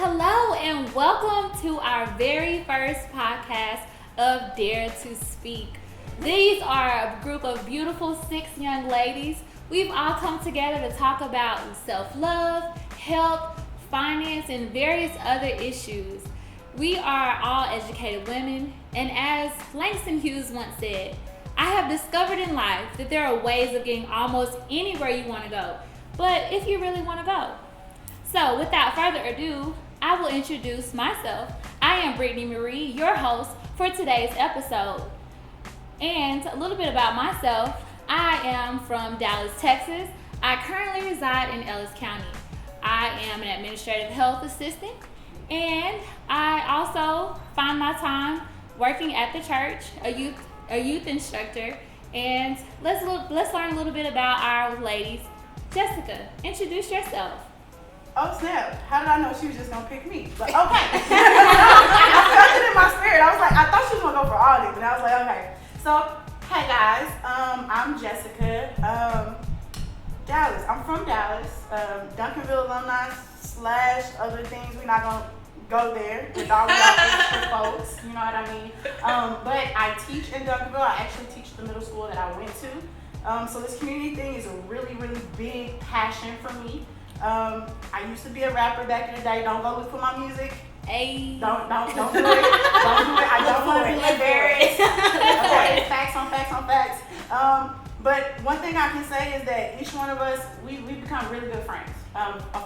Hello and welcome to our very first podcast of Dare to Speak. These are a group of beautiful 6 young ladies. We've all come together to talk about self-love, health, finance, and various other issues. We are all educated women, and as Langston Hughes once said, I have discovered in life that there are ways of getting almost anywhere you want to go, but if you really want to go. So without further ado, I will introduce myself. I am Brittany Marie, your host for today's episode. And a little bit about myself. I am from Dallas, Texas. I currently reside in Ellis County. I am an administrative health assistant, and I also find my time working at the church, a youth instructor. And let's learn a little bit about our ladies. Jessica, introduce yourself. Oh snap, how did I know she was just gonna pick me? But okay. I felt it in my spirit. I was like, I thought she was gonna go for all these, and I was like, okay. So, hey guys, I'm Jessica. Dallas, I'm from Dallas. Duncanville alumni / other things. We're not gonna go there with all of y'all extra folks, you know what I mean? But I teach in Duncanville. I actually teach the middle school that I went to. So this community thing is a really, really big passion for me. I used to be a rapper back in the day. Don't go look for my music. Hey. Don't do it. Don't do it. I don't want to be embarrassed. Okay, facts on facts on facts. But one thing I can say is that each one of us, we become really good friends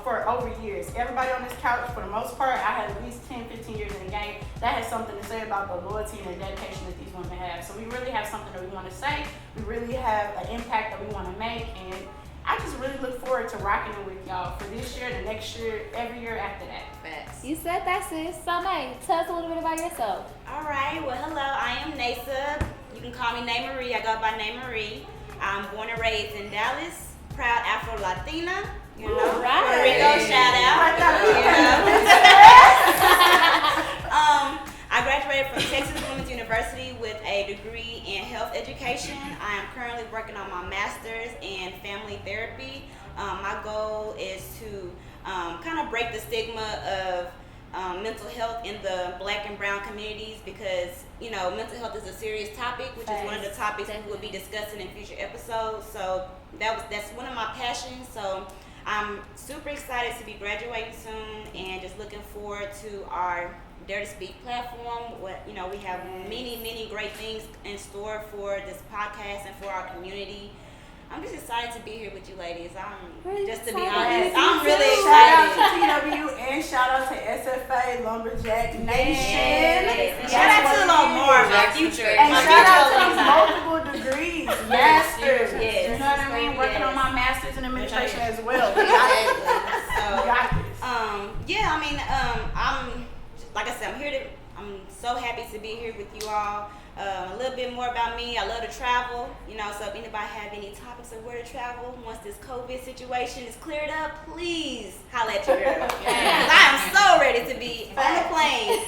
for over years. Everybody on this couch, for the most part, I had at least 10, 15 years in the game. That has something to say about the loyalty and the dedication that these women have. So we really have something that we want to say. We really have an impact that we want to make. And I just really look forward to rocking it with y'all for this year, the next year, every year after that. Facts. You said that, sis. So, May, tell us a little bit about yourself. All right. Well, hello. I am Nasa. You can call me Nay Marie. I go by Nay Marie. I'm born and raised in Dallas. Proud Afro-Latina. You know, right. Puerto Rico, shout out. I graduated from Texas Women's University with a degree in health education. I am currently working on my master's in family therapy. My goal is to kind of break the stigma of mental health in the Black and brown communities, because you know mental health is a serious topic, which is one of the topics we will be discussing in future episodes. So that's one of my passions. So I'm super excited to be graduating soon, and just looking forward to our Dare to Speak platform. We have many great things in store for this podcast and for our community. I'm just excited to be here with you ladies. Just to be honest, I'm really excited. Shout out to TW and shout out to SFA Lumberjack Nation. Shout out to Lamar, my future. And my shout out future to multiple degrees, masters. Yes. You know what I mean? Working on my master's in administration as well. I'm so happy to be here with you all. A little bit more about me. I love to travel, so if anybody have any topics of where to travel, once this COVID situation is cleared up, please holla at your girl. Because I am so ready to be on the plane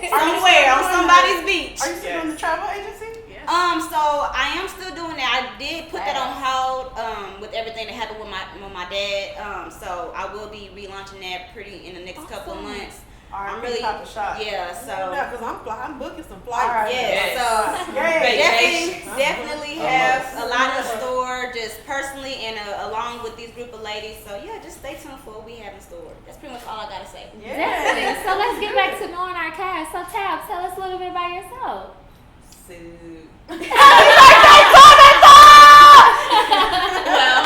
somewhere on somebody's beach. Are you still doing the travel agency? So I am still doing that. I did put that on hold with everything that happened with my dad. So I will be relaunching that in the next couple of months. I'm really pop a shot. Yeah, so yeah, because I'm booking some flights. Definitely have a lot in store, just personally and along with this group of ladies. So yeah, just stay tuned for what we have in store. That's pretty much all I gotta say. Definitely. So let's get back to knowing our cast. So Tab, tell us a little bit about yourself. Well,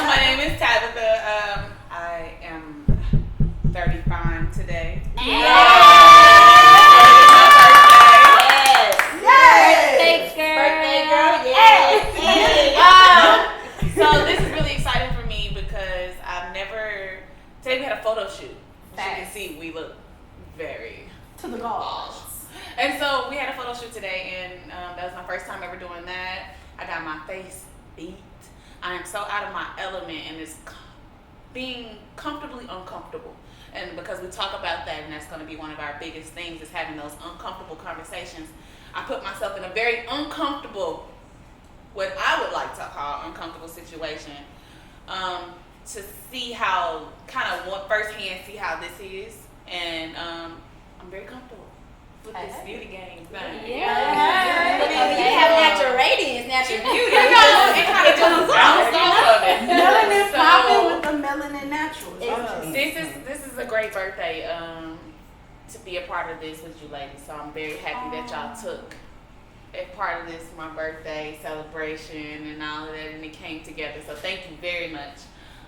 my name is Tabitha. I am 35 today. Birthday girl. So this is really exciting for me because today we had a photo shoot. As you can see, we look very to the goals. And so we had a photo shoot today, and that was my first time ever doing that. I got my face beat. I am so out of my element, and it's being comfortably uncomfortable. And because we talk about that, and that's going to be one of our biggest things, is having those uncomfortable conversations. I put myself in a very uncomfortable, what I would like to call uncomfortable situation, to see how, firsthand see how this is. and I'm very comfortable with this beauty game thing. Yeah. You have natural radiance, natural beauty. It comes out of it. Melanin So, popping with the melanin naturals. This is a great birthday to be a part of this with you ladies. So I'm very happy that y'all took a part of this my birthday celebration and all of that, and it came together. So thank you very much.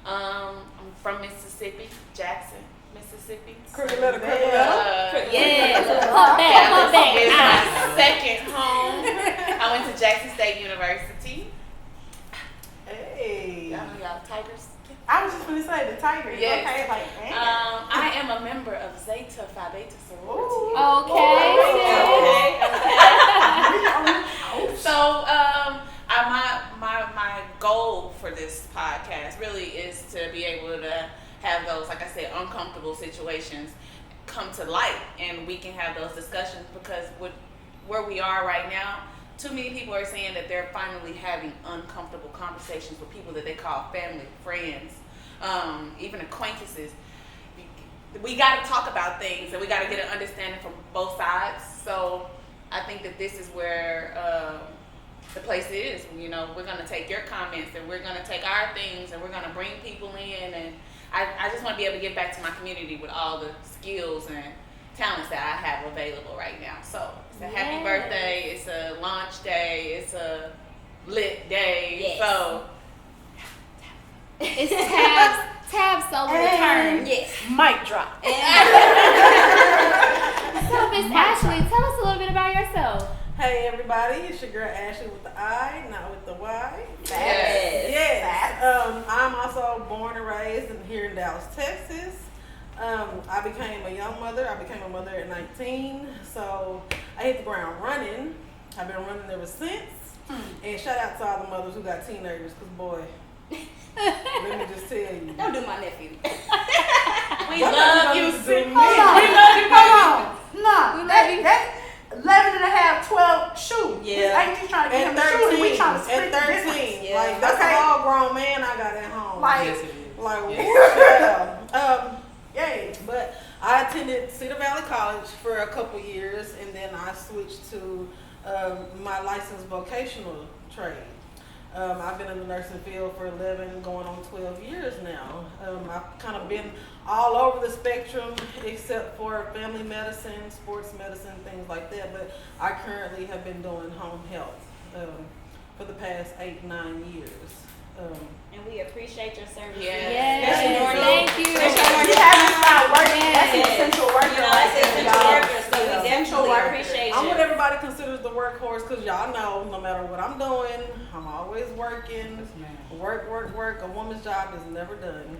I'm from Mississippi, Jackson, Mississippi. Crooked letter. Yes. Dallas is my second home. I went to Jackson State University. Hey. Y'all know y'all Tigers. I was just gonna say the Tigers. Yes. Okay, like I am a member of Zeta Phi Beta sorority. Okay. So my goal for this podcast really is to be able to have those, like I said, uncomfortable situations come to light, and we can have those discussions, because with where we are right now, too many people are saying that they're finally having uncomfortable conversations with people that they call family, friends, even acquaintances. We got to talk about things, and we got to get an understanding from both sides. So I think that this is where the place is. You know, we're going to take your comments, and we're going to take our things, and we're going to bring people in. And I just want to be able to give back to my community with all the skills and talents that I have available right now. So it's a happy birthday. It's a launch day. It's a lit day. Yes. So It's Tab's solo return. Yes. mic drop. So Miss Ashley, tell us a little bit about yourself. Hey everybody, it's your girl Ashley with the I, not with the Y. Yes. Yes. I'm also born and raised here in Dallas, Texas. I became a young mother. I became a mother at 19, so I hit the ground running. I've been running ever since. And shout out to all the mothers who got teenagers, because boy, let me just tell you. Don't do my nephew. we love you, Sydney. We love you, Hold on. No, We love that, you. that 11 and a half, 12, shoot. Yeah. Ain't just trying to get And him a shoe, and we 13, trying to split and the 13. difference. Yeah. Like, that's Okay. an all grown man I got at home. Like, Yes, it is. Like, Yes. yeah. Yay. But I attended Cedar Valley College for a couple years, and then I switched to my licensed vocational trade. I've been in the nursing field for 11, going on 12 years now. I've kind of been all over the spectrum, except for family medicine, sports medicine, things like that. But I currently have been doing home health for the past 8-9 years. And we appreciate your service. Yes. Especially Thank you. you haven't stopped working. That's Yes. essential worker. You know, that's essential y'all. worker, so we definitely worker. appreciate I'm you. what everybody considers the workhorse, because y'all know no matter what I'm doing, I'm always working. Yes, ma'am. Work. A woman's job is never done.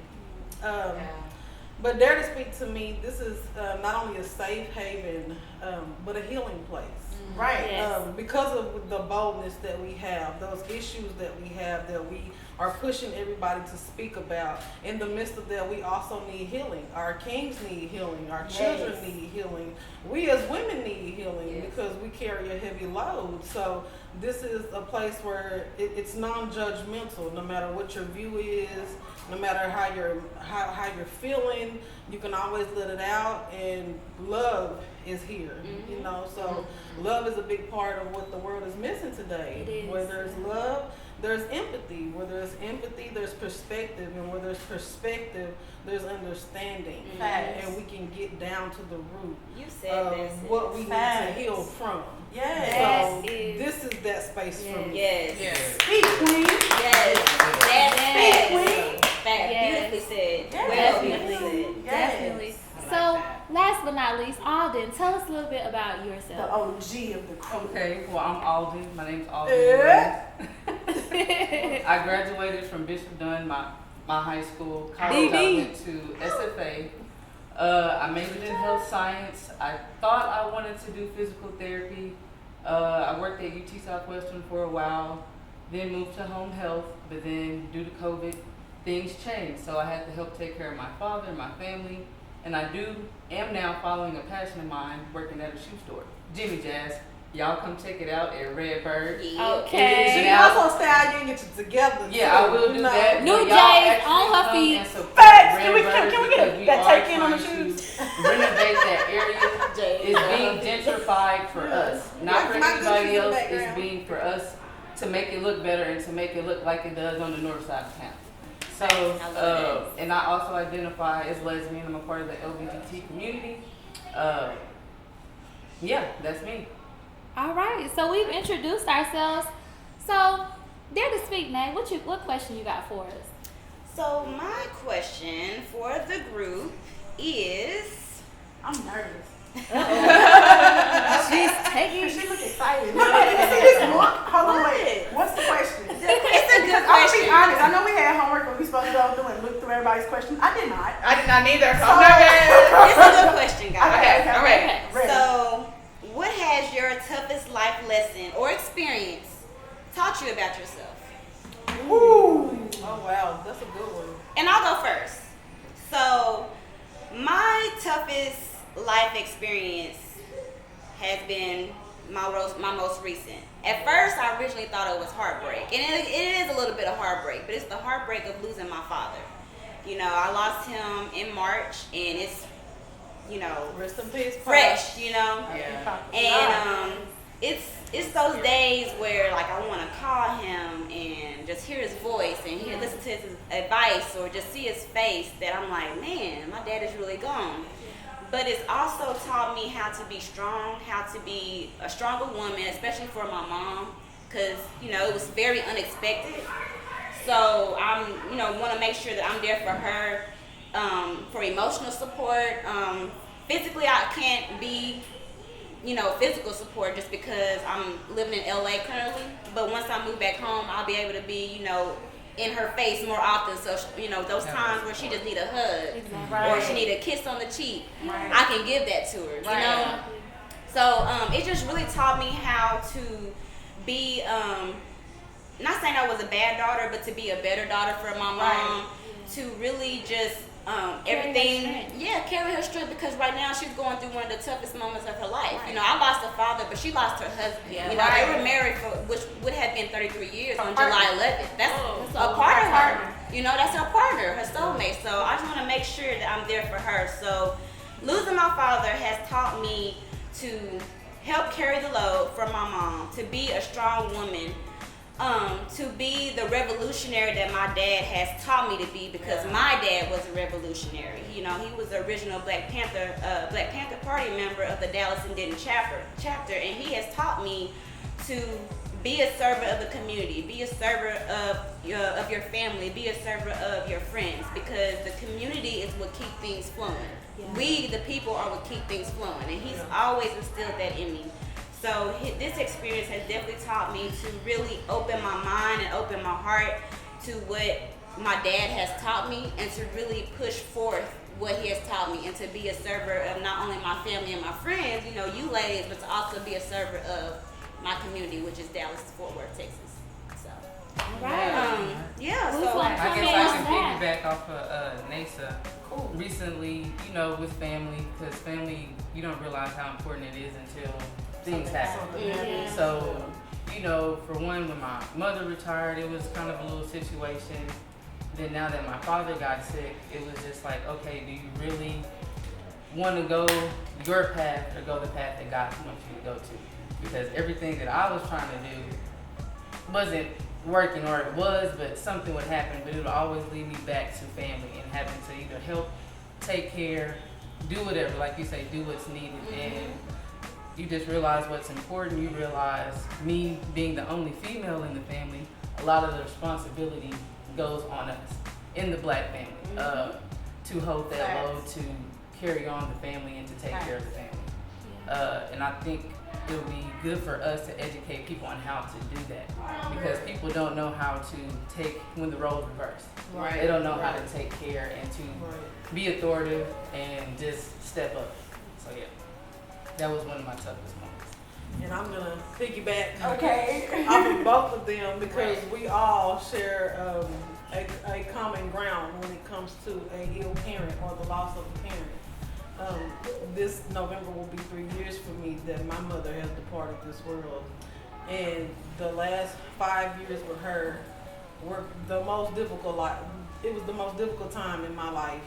But Dare to Speak to me, this is not only a safe haven, but a healing place. Right. Yes. Because of the boldness that we have, those issues that we have that we are pushing everybody to speak about. In the midst of that, we also need healing. Our kings need healing. Our children need healing. We as women need healing because we carry a heavy load. So this is a place where it's non-judgmental. No matter what your view is, no matter how you're feeling, you can always let it out. And love is here. You know, so love is a big part of what the world is missing today. It is. Where there's love, there's empathy. Where there's empathy, there's perspective. And where there's perspective, there's understanding. Facts. And we can get down to the root You said of that. what we need to Facts. heal from. Yes. So Yes, is. this is that space for me. Yes. Yes. Speak, queen. Yes. That's Yes. facts. Facts. Yes. Beautifully said. Yes. Well, beautifully said. Yes. Definitely. I like So, that. last but not least, Alden, tell us a little bit about The yourself. OG of the crew. Okay, well, I'm Alden. My name's Alden. Yeah. I graduated from Bishop Dunn, my high school. College, I DD. went to SFA. I majored in health science. I thought I wanted to do physical therapy. I worked at UT Southwestern for a while, then moved to home health, but then due to COVID, things changed. So I had to help take care of my father and my family. And I am now following a passion of mine, working at a shoe store, Jimmy Jazz. Y'all come check it out at Redbird. Okay. She Now- also stay out here and get you together. Yeah, too, I will do you know. that. New but y'all J's actually on her come feet. and support Facts. Can we Redbird get because we that are take in on the trying shoes? to renovate that area. It's being gentrified for us, not for My anybody Gucci's in the else. It's background. being for us to make it look better and to make it look like it does on the north side of town. So, and I also identify as lesbian. I'm a part of the LGBT community. Yeah, that's me. All right. So we've introduced ourselves. So, Dare to Speak, Nate. What question you got for us? So my question for the group is, I'm nervous. She's taking. She look excited. Look at you see this look? Hold on, wait. What's the question? it's a good I'm question. be honest. I know we had homework when we supposed to go through and look through everybody's questions. I did not. I did not neither. So So- I'm nervous. It's a good question, guys. Okay, I'm ready. Ready. So, what has your toughest life lesson or experience taught you about yourself? Woo. Oh wow, that's a good one. And I'll go first. So, my toughest life experience has been my most recent. At first, I originally thought it was heartbreak. And it is a little bit of heartbreak, but it's the heartbreak of losing my father. You know, I lost him in March, and it's, you know, Rest in peace, Pop. fresh, you know? Yeah. And it's those days where like I want to call him and just hear his voice and listen to his advice or just see his face that I'm like, man, my dad is really gone. But it's also taught me how to be strong, how to be a stronger woman, especially for my mom, because you know it was very unexpected. So I'm want to make sure that I'm there for her, for emotional support. Physically, I can't be physical support just because I'm living in LA currently. But once I move back home, I'll be able to be, in her face more often. So, those times where she just need a hug or she need a kiss on the cheek, I can give that to her, you know? So, it just really taught me how to be, not saying I was a bad daughter, but to be a better daughter for my mom, to really just everything, carry her strength, because right now she's going through one of the toughest moments of her life. You know, I lost a father, but she lost her husband. They were married for which would have been 33 years on July 11th. That's a part of her. That's her partner, her soulmate. So I just want to make sure that I'm there for her. So losing my father has taught me to help carry the load for my mom, to be a strong woman. To be the revolutionary that my dad has taught me to be, because my dad was a revolutionary. He was the original Black Panther Party member of the Dallas and Denton chapter, and he has taught me to be a servant of the community, be a servant of your family, be a servant of your friends, because the community is what keeps things flowing. We, the people, are what keep things flowing, and he's always instilled that in me. So this experience has definitely taught me to really open my mind and open my heart to what my dad has taught me, and to really push forth what he has taught me, and to be a server of not only my family and my friends, you ladies, but to also be a server of my community, which is Dallas-Fort Worth, Texas. So, so I guess I can piggyback off of NASA. Cool. Recently, with family, because family, you don't realize how important it is until things happen. So, for one, when my mother retired, it was kind of a little situation. Then now that my father got sick, it was just like, okay, do you really want to go your path or go the path that God wants you to go to? Because everything that I was trying to do wasn't working, or it was, but something would happen, but it would always lead me back to family and having to either help, take care, do whatever, like you say, do what's needed. And you just realize what's important. You realize, me being the only female in the family, a lot of the responsibility goes on us in the Black family, to hold that load, to carry on the family, and to take care of the family. And I think it would be good for us to educate people on how to do that, because people don't know how to take when the roles reverse. They don't know how to take care and to be authoritative and just step up. So that was one of my toughest moments. And I'm gonna piggyback Okay. off of both of them, because we all share a common ground when it comes to a ill parent or the loss of a parent. This November will be 3 years for me that my mother has departed this world. And the last 5 years with her were the most difficult it was the most difficult time in my life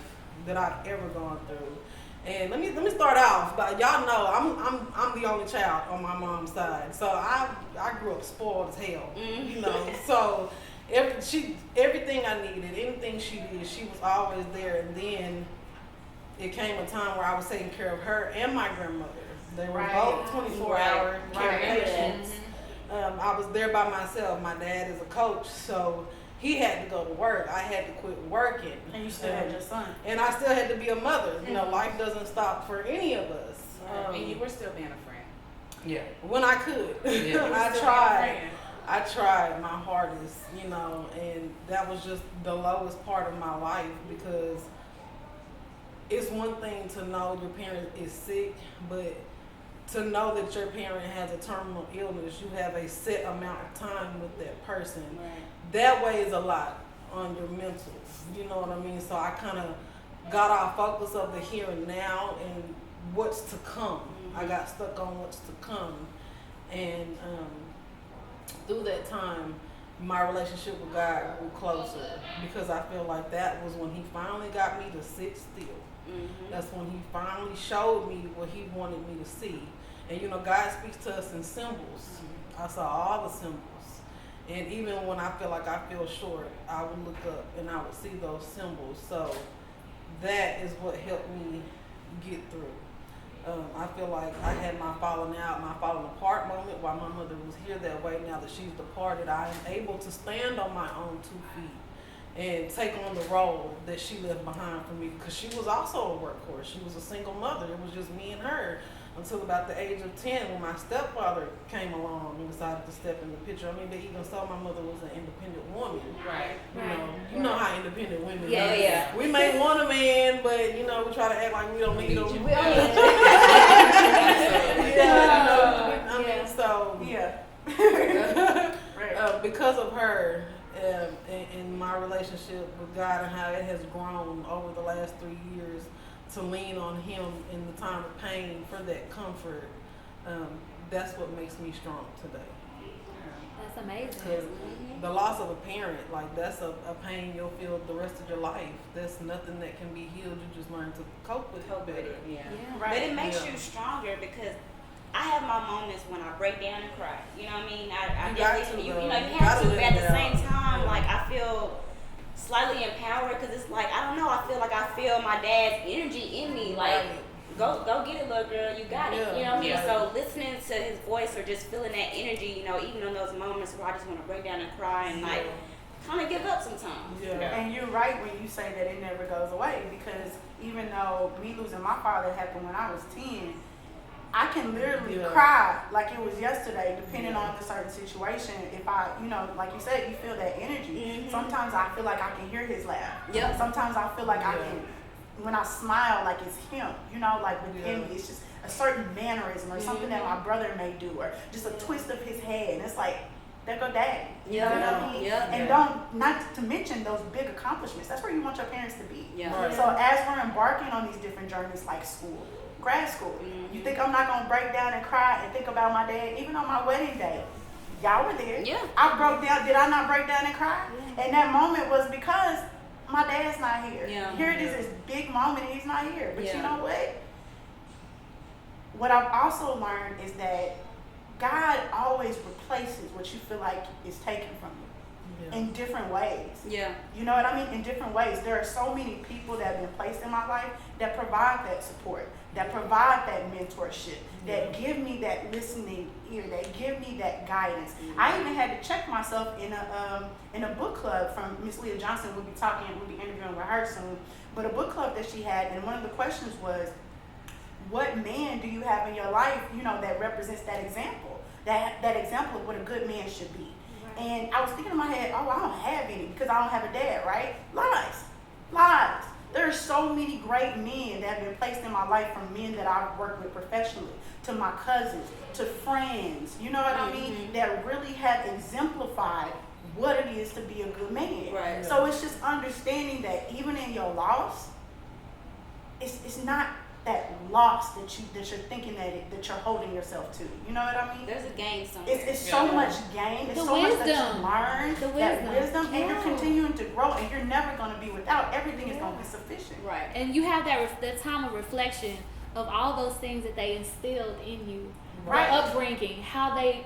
that I've ever gone through. And let me start off, but y'all know I'm the only child on my mom's side. So I grew up spoiled as hell. You know. So everything I needed, anything she did, she was always there. And then it came a time where I was taking care of her and my grandmother. They were both 24-hour care patients. I was there by myself. My dad is a coach, so he had to go to work. I had to quit working. And you still had your son. And I still had to be a mother. You know, life doesn't stop for any of us. And you were still being a friend. Yeah. When I could. Yeah. I tried my hardest, you know, and that was just the lowest part of my life, because it's one thing to know your parent is sick, but to know that your parent has a terminal illness, you have a set amount of time with that person. Right. That weighs a lot on your mental, you know what I mean? So I kind of got off focus of the here and now and what's to come. I got stuck on what's to come. And through that time, my relationship with God grew closer, because I feel like that was when he finally got me to sit still. That's when he finally showed me what he wanted me to see. And you know, God speaks to us in symbols. I saw all the symbols. And even when I feel like I feel short, I would look up and I would see those symbols. So that is what helped me get through. I feel like I had my falling out, my falling apart moment while my mother was here that way. Now that she's departed, I am able to stand on my own 2 feet and take on the role that she left behind for me, because she was also a workhorse. She was a single mother. It was just me and her until about the age of 10, when my stepfather came along and decided to step in the picture. I mean, but even so, my mother was an independent woman. Right. You know how independent women are. Yeah. We may want a man, but you know, we try to act like we don't need him. Because of her and my relationship with God and how it has grown over the last 3 years, to lean on him in the time of pain for that comfort, that's what makes me strong today. That's amazing. Because the loss of a parent, like, that's a pain you'll feel the rest of your life. There's nothing that can be healed. You just learn to cope with it. Yeah. Right. But it makes you stronger, because I have my moments when I break down and cry. You know what I mean? I You definitely, got to, you know, you you have gotta to, but let at it the same out. time, Yeah. like, I feel slightly empowered, because it's like, I don't know, I feel like I feel my dad's energy in me. Like, go get it, little girl, you got it. You know what I mean? Yeah. So listening to his voice, or just feeling that energy, you know, even in those moments where I just want to break down and cry and like kind of give up sometimes. And you're right when you say that it never goes away, because even though me losing my father happened when I was 10, I can literally cry like it was yesterday, depending on the certain situation. If I, you know, like you said, you feel that energy. Sometimes I feel like I can hear his laugh. Yep. Sometimes I feel like I can, when I smile, like it's him. You know, like with him, it's just a certain mannerism or something that my brother may do, or just a twist of his head. And it's like, there go daddy. You know what I mean? And not to mention those big accomplishments. That's where you want your parents to be. So as we're embarking on these different journeys, like school, grad school, you think I'm not gonna break down and cry and think about my dad? Even on my wedding day, y'all were there. I broke down. Did I not break down and cry? And that moment was because my dad's not here. Here it is, this big moment, and he's not here. But you know what? What I've also learned is that God always replaces what you feel like is taken from you in different ways. You know what I mean? In different ways. There are so many people that have been placed in my life that provide that support, that provide that mentorship, that give me that listening ear, that give me that guidance. I even had to check myself in a book club from Miss Leah Johnson. We'll be interviewing with her soon. But a book club that she had, and one of the questions was, what man do you have in your life, you know, that represents that example, that example of what a good man should be? And I was thinking in my head, oh, I don't have any because I don't have a dad, right? Lies. There are so many great men that have been placed in my life, from men that I've worked with professionally, to my cousins, to friends, you know what I mean, that really have exemplified what it is to be a good man. So it's just understanding that even in your loss, it's not that loss that you're thinking that you're holding yourself to. You know what I mean? There's a game somewhere. It's so much gain. It's The so much wisdom. that you learn. The That wisdom. wisdom, and you're Yeah. continuing to grow, and you're never going to be without. Everything is going to be sufficient. Right. And you have that time of reflection of all those things that they instilled in you, Right. the upbringing, how they,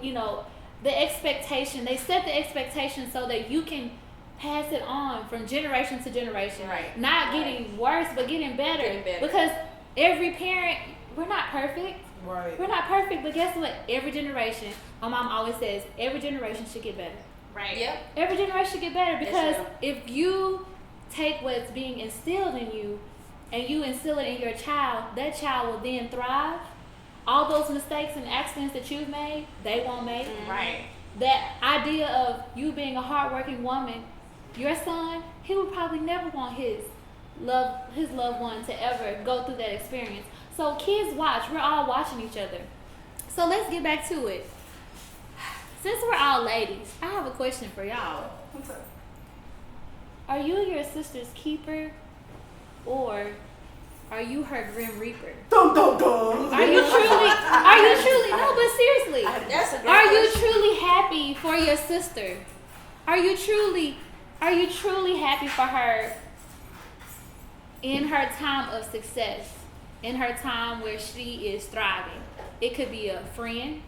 the expectation. They set the expectation so that you can pass it on from generation to generation. Right. Not getting worse, but getting better. Getting better. Because every parent, we're not perfect. Right. We're not perfect, but guess what? Every generation, my mom always says, every generation should get better. Right. Yep. Every generation should get better because true. if you take what's being instilled in you and you instill it in your child, that child will then thrive. All those mistakes and accidents that you've made, they won't make. Right. That idea of you being a hardworking woman, your son, he would probably never want his loved one to ever go through that experience. So kids watch. We're all watching each other. So let's get back to it. Since we're all ladies, I have a question for y'all. What's up? Are you your sister's keeper, or are you her grim reaper? Dum dum dum. Are you truly? No, but seriously, That's a great are you question. truly happy for your sister? Are you truly happy for her in her time of success, in her time where she is thriving? It could be a friend,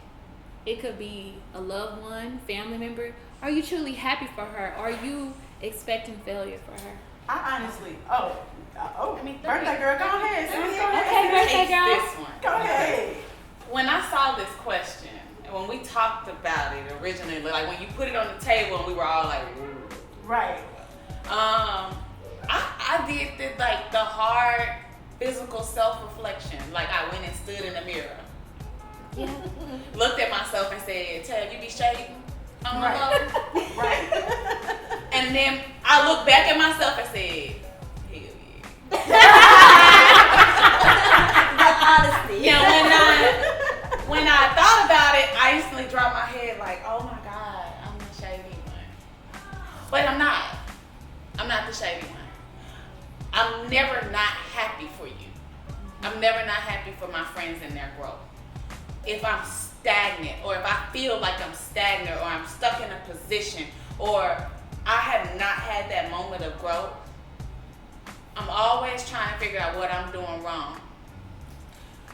it could be a loved one, family member. Are you truly happy for her? Or are you expecting failure for her? I honestly, birthday girl, go ahead. sis, go Okay, ahead. birthday Take girl. this one. Go ahead. When I saw this question, and when we talked about it originally, like when you put it on the table and we were all like, ooh. Right. I did the hard physical self-reflection. Like I went and stood in the mirror, Yeah. looked at myself and said, Tab, you be shaving on my low? Right. And then I looked back at myself and said, hell yeah. That's honesty. Yeah, when I thought about it, I instantly dropped my head like, oh my God, I'm the shady one. But I'm not. I'm not the shady one. I'm never not happy for you. I'm never not happy for my friends and their growth. If I'm stagnant, or if I feel like I'm stagnant, or I'm stuck in a position, or I have not had that moment of growth, I'm always trying to figure out what I'm doing wrong.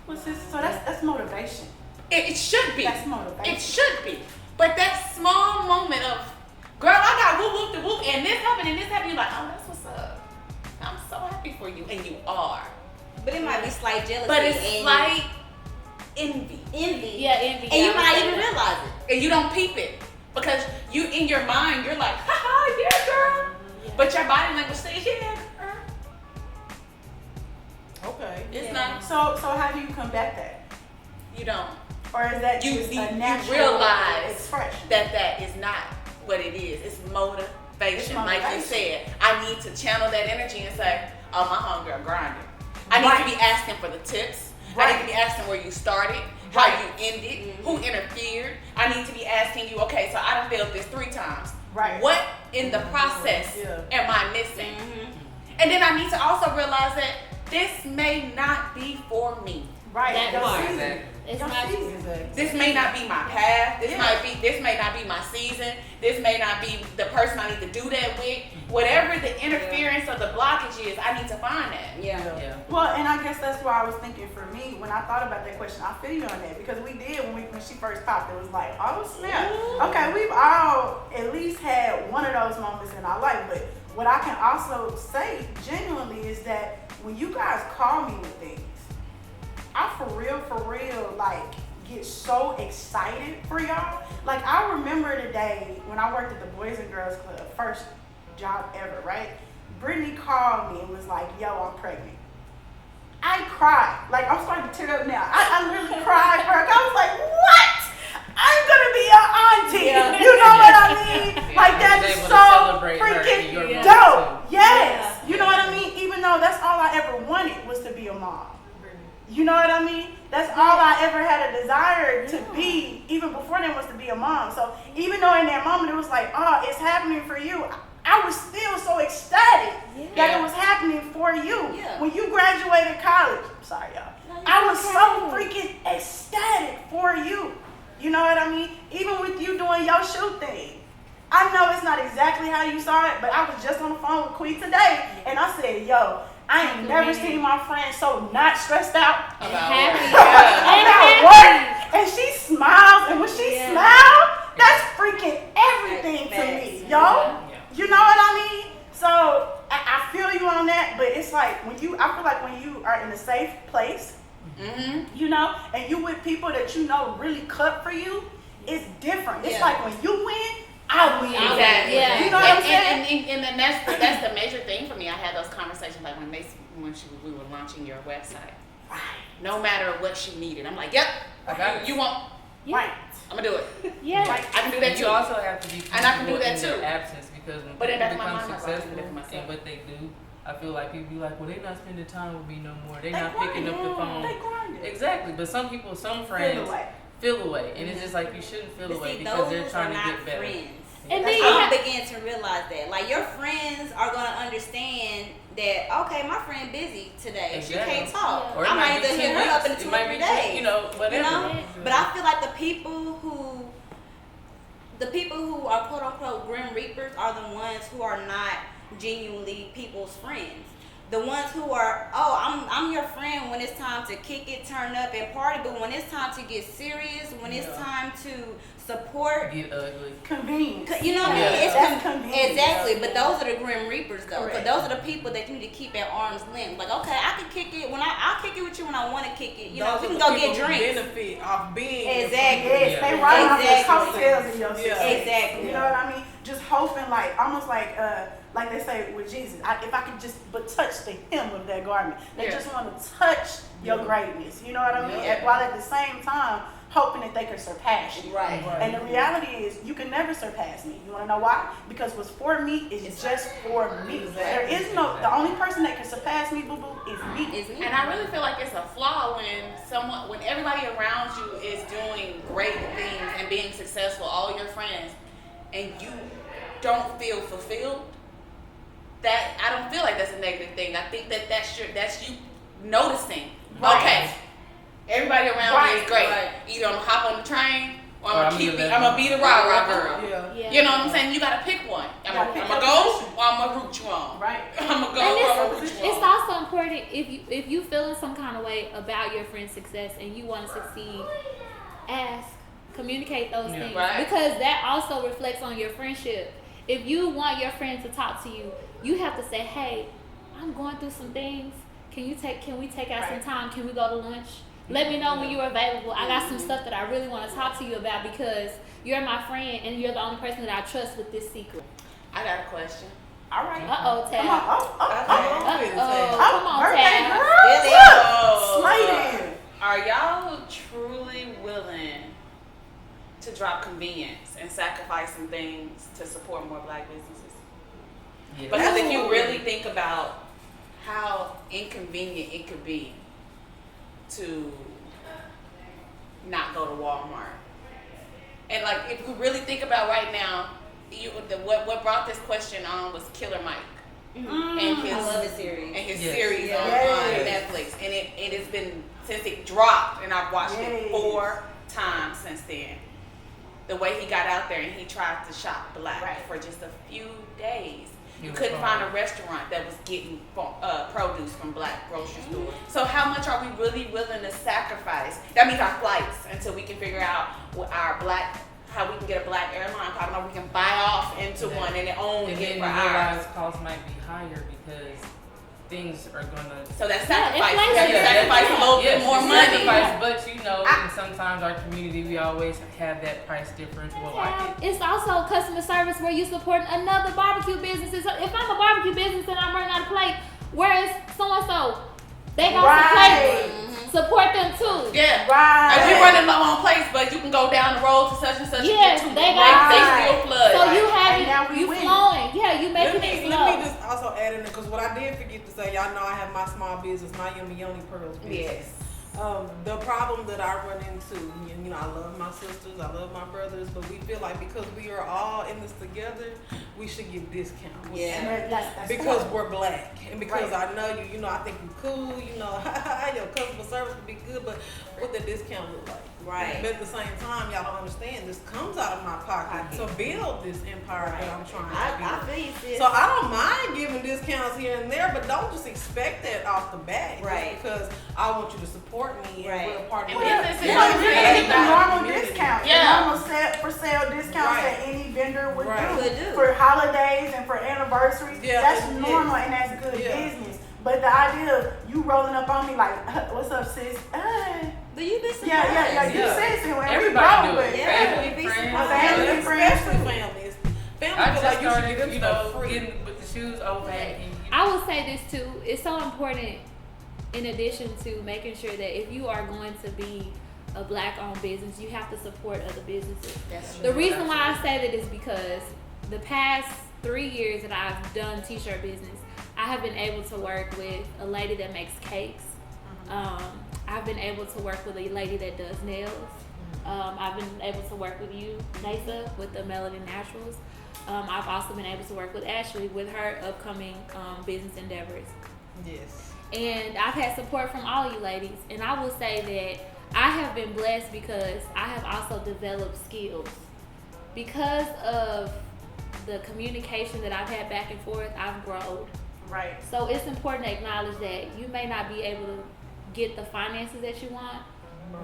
Well, sis, so that's motivation. It should be. That's motivation. It should be. But that small moment of, girl, I got whoop whoop the whoop, and this happened, you're like, oh, that's what's up. I'm so happy for you, and you are. But it might be slight jealousy. But it's and like envy. envy. Yeah, envy. And you Yeah, might I even would say realize it. And you don't peep it. Because you, in your mind, you're like, haha, yeah, girl. Yeah. But your body language says, yeah, girl. Okay. It's Yeah. not. So how do you combat that? You don't. Or is that You- just you- a you natural realize expression? That is not what it is. It's motivation. It's Like you motivation. said, I need to channel that energy and say, oh, my homegirl grinding. I need Right. to be asking for the tips. I Right. need to be asking where you started, how Right. you ended, who interfered. I need to be asking you, okay, so I done failed this 3 times. Right. What in the process Yeah. am I missing? Mm-hmm. And then I need to also realize that this may not be for me. Right. That Your part. season. It's Your not. season. Exactly. This may not be my path. This Yeah. this may not be my season. This may not be the person I need to do that with. Whatever the interference or the blockage is, I need to find that. Yeah. Yeah. Well, and I guess that's why I was thinking for me when I thought about that question. I feel you on that because we did when she first popped. It was like, oh snap. Okay, we've all at least had one of those moments in our life. But what I can also say genuinely is that when you guys call me with things, I for real, like get so excited for y'all. Like I remember the day when I worked at the Boys and Girls Club, first job ever, right? Brittany called me and was like, yo, I'm pregnant. I cried. Like I'm starting to tear up now. I literally cried for her. I was like, what? I'm gonna be your auntie. Yeah. You know what I mean? Like I that was is able to so celebrate her in freaking your Yeah. dope. too. Yes. Yeah. You know what I mean? Even though that's all I ever wanted was to be a mom. You know what I mean? That's all I ever had a desire to be, even before then, was to be a mom. So even though in that moment it was like, oh, it's happening for you, I was still so ecstatic that it was happening for you. Yeah. When you graduated college, I'm sorry y'all, I was so freaking ecstatic for you. You know what I mean? Even with you doing your shoe thing. I know it's not exactly how you saw it, but I was just on the phone with Queen today, and I said, yo, I ain't never seen my friend so not stressed out About work. And she smiles, and when she smiles, that's freaking everything to me, yo. You know what I mean? So I feel you on that, but it's like I feel like when you are in a safe place, you know, and you with people that you know really cut for you, it's different. It's like when you win, I win. Exactly. Yeah. You know what I'm saying? And then that's the major thing for me. I had those conversations like when we were launching your website. No matter what she needed, I'm like, yep, I got it. you want, Right. I'm gonna do it. Yeah. I can do that And too. you also have to be And I can do comfortable that in their too. absence, because when But in people the back of my become mind, I'm like, successful I can do it for myself. in what they do, I feel like people be like, well, they're not spending time with me no more. They're They not picking up the grinding. phone. They grinding. Exactly. But some people, some friends feel away, and it's just like you shouldn't feel But away see, because those they're trying are to not get better. friends. And That's then how you I'm have- beginning to realize that. Like, your friends are gonna understand that, okay, my friend busy today. Exactly. She can't talk. Or it I might might be either 2 hit her up in weeks. 2 It or might 3 be 2, days. you know, whatever. You know? But I feel like the people who are quote unquote grim reapers are the ones who are not genuinely people's friends. The ones who are, I'm your friend when it's time to kick it, turn up, and party, but when it's time to get serious, when it's time to support, Get ugly. Convenience. you know what I mean? Yeah. It's That's convenient. exactly, but those are the grim reapers though. Because Correct. those are the people that you need to keep at arm's length. Like, okay, I can kick it I'll kick it with you when I want to kick it. You know, we can go get drinks. Benefit off being Exactly. Yes, they Yeah. ride off the Exactly. coattails in your success. Exactly. You know what I mean? Just hoping, like almost like they say with Jesus, if I could just but touch the hem of that garment. They Yeah. just want to touch your greatness. You know what I mean? Yeah. While at the same time hoping that they can surpass you. Right. And the reality is, you can never surpass me. You want to know why? Because what's for me is just for me. There is the only person that can surpass me, boo boo, is me. It's me. And I really feel like it's a flaw when everybody around you is doing great things and being successful, all your friends, and you don't feel fulfilled. That I don't feel like that's a negative thing. I think that's you noticing. Right. Okay, everybody around me Right. is great. Right. Either I'm gonna hop on the train or Or I'm I'm gonna be the rah-rah girl. Yeah. Yeah. You know what I'm saying? You gotta pick one. I'm Gotta gonna pick go your position. or I'm gonna root you on. Right. I'm gonna go And or I'm gonna root you it's on. also important if you feeling some kind of way about your friend's success and you want to succeed, ask, communicate those Yeah. things, Right. because that also reflects on your friendship. If you want your friend to talk to you, you have to say, hey, I'm going through some things. Can we take out some time? Can we go to lunch? Let me know when you're available. I got some stuff that I really want to talk to you about because you're my friend and you're the only person that I trust with this secret. I got a question. All right. Uh-oh, Tab. Come on. Come on, birthday Tab. girl. Really? Slay it. Are y'all truly willing to drop convenience and sacrifice some things to support more Black businesses? Yeah. Because if you really think about how inconvenient it could be to not go to Walmart, and like if we really think about right now, what brought this question on was Killer Mike and his I love the series. and his Yes. series on Yes. Netflix, and it has been since it dropped, and I've watched it Yes. 4 times since then. The way he got out there and he tried to shop Black Right. for just a few days. He You was couldn't wrong. find a restaurant that was getting produce from Black grocery stores. So how much are we really willing to sacrifice? That means our flights until we can figure out what how we can get a Black airline card, or we can buy off into one and only And get then for you ours. realize costs might be higher because things are gonna. So that's sacrifice. inflation. You have to sacrifice a little bit more you money. sacrifice, but you know, in sometimes our community, we always have that price differential. Like It's also customer service where you support another barbecue business. If I'm a barbecue business and I'm running out of plate, where is so-and-so? They got some plates. Support them too. Yeah. Right. If you're running low on plates, but you can go down the road to such and such Yes, and get 2. they got- They still flood. So you have And now it, we you win. flowing. Yeah, you making it flow. Let me just also add in there, because what I did forget to say, y'all know I have my small business, my Yummy Yoni Pearls business. Yes. The problem that I run into, you know, I love my sisters, I love my brothers, but we feel like because we are all in this together, we should give discounts. Yeah. And that's Because cool. we're black, and because Right. I know you, you know, I think you cool, you know, your customer service would be good, but what the discount look like? Right. But at the same time, y'all don't understand, this comes out of my pocket to build this empire that I'm trying to build. I feel you, sis. So I don't mind giving discounts here and there, but don't just expect that off the bat. just Right. Because I want you to support me and Right. we're a part of And the business is You know, you Yeah. get the normal community. discounts, Yeah. the normal for sale discounts Right. that any vendor would Right. Would do. for holidays and for anniversaries. Yeah, That's it is. normal and that's good Yeah. business. But the idea of you rolling up on me like, "What's up, sis?" But you be surprised. Yeah. You Yeah. sis, and we Everybody grown, do but it. Yeah. Family, You'd be friends. surprised. Family, Especially friends. families. Family I feel just like you should started, get them you know, for free. getting with the shoes over back. I will say this too. It's so important, in addition to making sure that if you are going to be a black-owned business, you have to support other businesses. That's true. The reason why I say that is because the past 3 years that I've done t-shirt business, I have been able to work with a lady that makes cakes. I've been able to work with a lady that does nails. I've been able to work with you, Nasa, with the Melody Naturals. I've also been able to work with Ashley with her upcoming business endeavors. Yes. And I've had support from all you ladies. And I will say that I have been blessed because I have also developed skills. Because of the communication that I've had back and forth, I've grown. right. So it's important to acknowledge that you may not be able to get the finances that you want,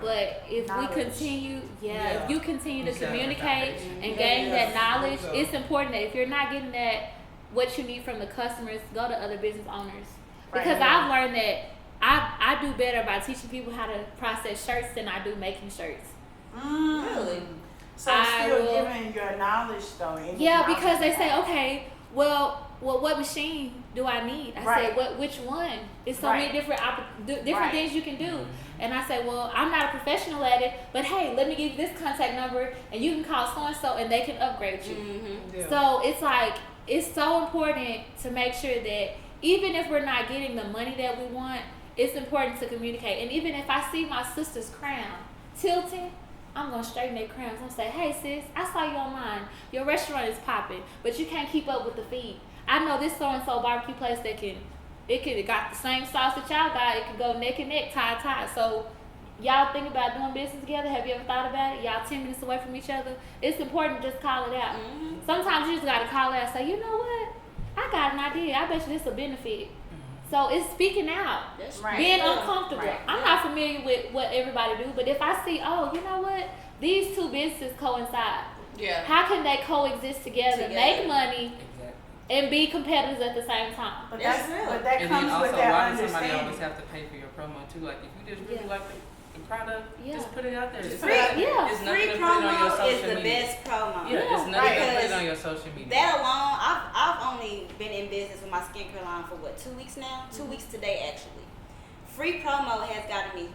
but if Knowledge. we continue, Yeah. if you continue to You set up a communicate foundation. and Yeah, gain yeah. that knowledge, There you go. it's important that if you're not getting that, what you need from the customers, go to other business owners. Because Right. I've learned that I do better by teaching people how to process shirts than I do making shirts. Really? So I still will- giving your knowledge though. and Yeah, knowledge because they you say, have. okay, well, what machine do I need? I Right. say, which one? It's so Right. many different different Right. things you can do. And I say, well, I'm not a professional at it, but hey, let me give you this contact number, and you can call so and so, and they can upgrade you. Mm-hmm. Yeah. So it's like it's so important to make sure that even if we're not getting the money that we want, it's important to communicate. And even if I see my sister's crown tilting, I'm gonna straighten their crowns. I'm gonna say, hey sis, I saw you online. Your restaurant is popping, but you can't keep up with the feed. I know this so and so barbecue place that it got the same sauce that y'all got. It could go neck and neck, tie tie. So y'all think about doing business together? Have you ever thought about it? Y'all 10 minutes away from each other. It's important to just call it out. Mm-hmm. Sometimes you just gotta call it out and say, you know what? I got an idea. I bet you this will benefit. So it's speaking out. That's Right. Being Yeah. uncomfortable. Right. I'm not familiar with what everybody do, but if I see, oh, you know what? These two businesses coincide. Yeah. How can they coexist together, make money, Exactly. and be competitors at the same time? But That's that's real. but that And comes then also, with that why does somebody understanding. always have to pay for your promo too? Like if you just really Yeah. like the product, Yeah. just put it out there. It's Free- nothing- yeah. it's Free nothing to put it on your promo social is the media. best promo. Yeah, it's Yeah. nothing Right. to put it Because on your social media. That alone, I've only been in business with my skincare line for what, 2 weeks now? 2 weeks today actually. Free promo has gotten me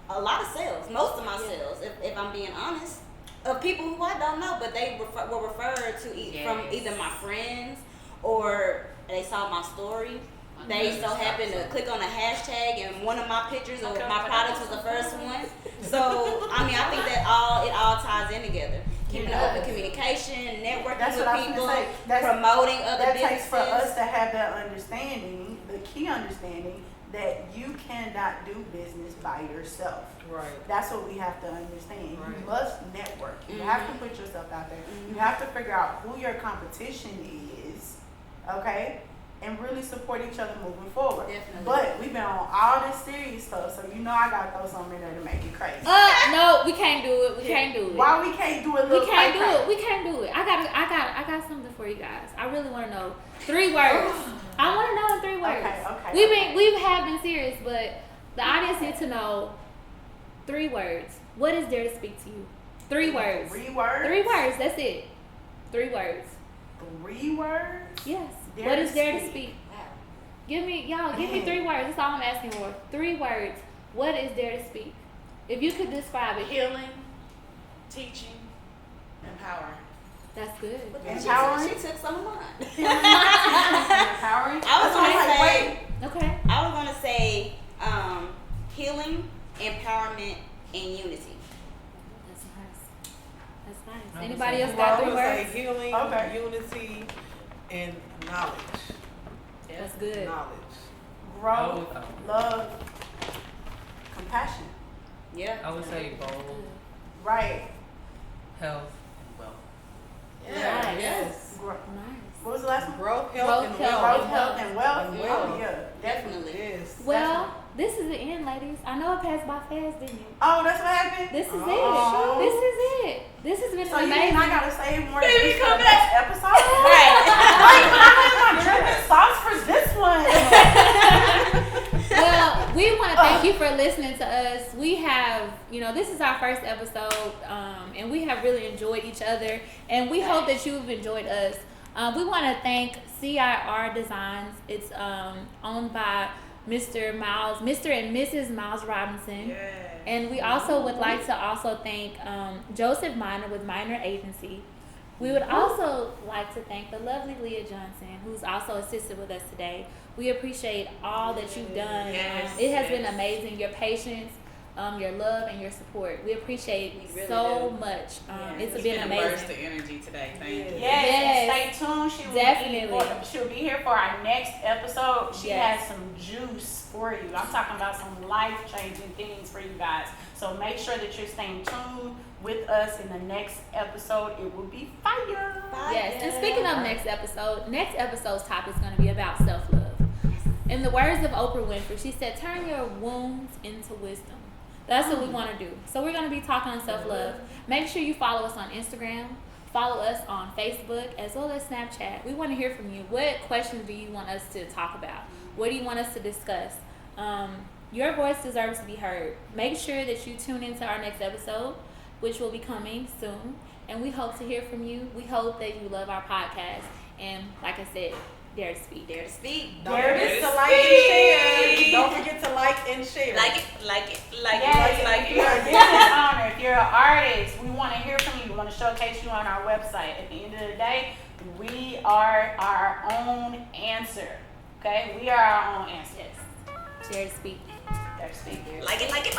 a lot of sales, most of my sales, if I'm being honest, of people who I don't know, but they were referred to from Yes. either my friends or they saw my story. They so happened to click on a hashtag and one of my pictures of my products was the first one. So I mean, I think that it all ties in together. Keeping Yeah. open communication, networking That's with what I was people, gonna say. That's- promoting other That businesses. takes for us to have that understanding, the key understanding that you cannot do business by yourself. Right. That's what we have to understand. Right. You must network. You have to put yourself out there. You have to figure out who your competition is, okay? And really support each other moving forward. Definitely. But we've been on all this serious stuff, so you know I gotta throw something in there to make it crazy. No, we can't do it. We can't do it. Why we can't do it? We can't do it. We can't do it. I got something for you guys. I really want to know 3 words. I want to know in 3 words. Okay. We have been serious, but the audience needs to know 3 words. What is there to speak to you? 3 words. 3 words. 3 words. That's it. 3 words. 3 words. Yes. Dare What to is there to speak. speak? Give me 3 words. That's all I'm asking for. 3 words. What is there to speak? If you could describe it, Healing, teaching, empowering. that's good. Empowering. She took some of mine. Empowering. I was That's why I'm gonna like, say, wait. Okay. I was gonna say healing Anybody else got I 3 would say words? healing, Okay. unity, and knowledge. That's good. Knowledge. Growth, love, compassion. Yeah. I would say bold, Right. health, and wealth. Nice. Yes. Gro- Nice. What was the last one? Growth, health, Growth, and health, wealth. Growth, health, and wealth. And Oh, wealth. yeah. Definitely. Yes. Well, this is the end, ladies. I know it passed by fast, didn't you? Oh, that's what happened? This is Oh. it. This is it. This has been So you amazing. mean I gotta save more Baby, juice for come the next episode? Right. Like, I had my dripping sauce for this one. Well, we want to thank you for listening to us. We have, this is our first episode, and we have really enjoyed each other, and we hope that you've enjoyed us. We want to thank CIR Designs. It's owned by Mr. and Mrs. Miles Robinson. Yeah. And we also would like to also thank Joseph Minor with Minor Agency. We would also like to thank the lovely Leah Johnson, who's also assisted with us today. We appreciate all that you've done. Yes, It has been yes. amazing. Your patience, your love, and your support. We appreciate We really so do. much. It's It's been been a burst amazing. of energy today. Thank you. Yes, Yes. and stay tuned. Definitely. She'll be here for our next episode. She Yes. has some juice for you. I'm talking about some life-changing things for you guys. So make sure that you're staying tuned with us in the next episode. It will be fire. Yes, and speaking of next episode's topic is going to be about self-love. In the words of Oprah Winfrey, she said, turn your wounds into wisdom. That's what we want to do. So we're going to be talking on self-love. Make sure you follow us on Instagram. Follow us on Facebook as well as Snapchat. We want to hear from you. What questions do you want us to talk about? What do you want us to discuss? Your voice deserves to be heard. Make sure that you tune into our next episode, which will be coming soon. And we hope to hear from you. We hope that you love our podcast. And like I said, dare to speak. Dare to speak. Don't There it forget is. to like and share. Don't forget to like and share. Like it. Yes, Like if you're a it. business owner, if you're an artist, we want to hear from you. We want to showcase you on our website. At the end of the day, we are our own answer. Okay? We are our own answer. Yes. Dare to speak. Dare to speak. Like it. Like it.